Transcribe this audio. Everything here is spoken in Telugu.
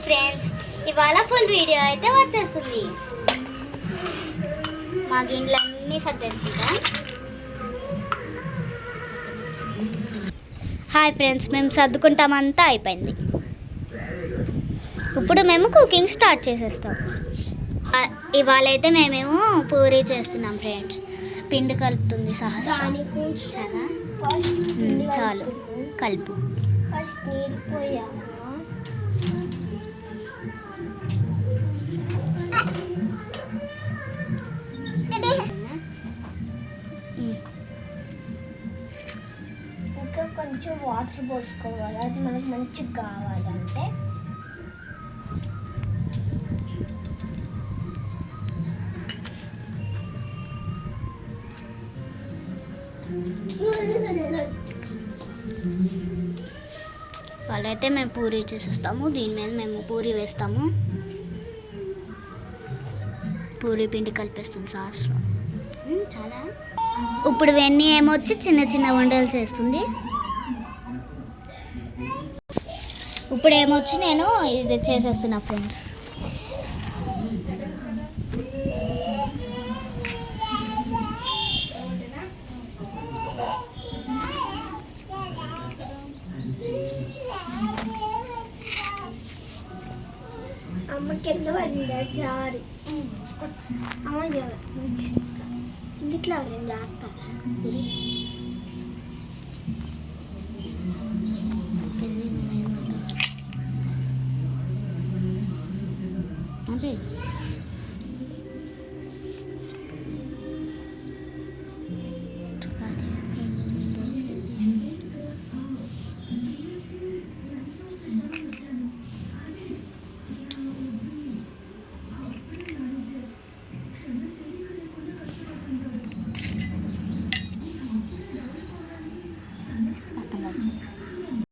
ఫ్రెండ్స్, ఇవాళ ఫుల్ వీడియో అయితే వచ్చేస్తుంది. మా గిన్నెలు అన్నీ సర్దేసుకుంటాం. హాయ్ ఫ్రెండ్స్, మేము సర్దుకుంటామంతా అయిపోయింది. ఇప్పుడు మేము కుకింగ్ స్టార్ట్ చేసేస్తాం. ఇవాళ అయితే మేమేమో పూరీ చేస్తున్నాం ఫ్రెండ్స్. పిండి కలుపుతుంది సహస్రం. చాలు కలుపు. ఫస్ట్ నీరు పోయామా, ఇంకా కొంచెం వాటర్ పోసుకోవాలి. అది మనకు మంచిగా కావాలంటే వాళ్ళైతే మేము పూరీ చేసేస్తాము. దీని మీద మేము పూరీ వేస్తాము. పూరీ పిండి కలిపేస్తుంది సహస్రం. చాలా ఇప్పుడు వెన్నీ ఏమొచ్చి చిన్న చిన్న వంటలు చేస్తుంది. ఇప్పుడు ఏమొచ్చి నేను ఇది చేసేస్తున్నా ఫ్రెండ్స్. అమ్మ కింద పడింది జారి. అమ్మ ఇట్లా పడింది అదే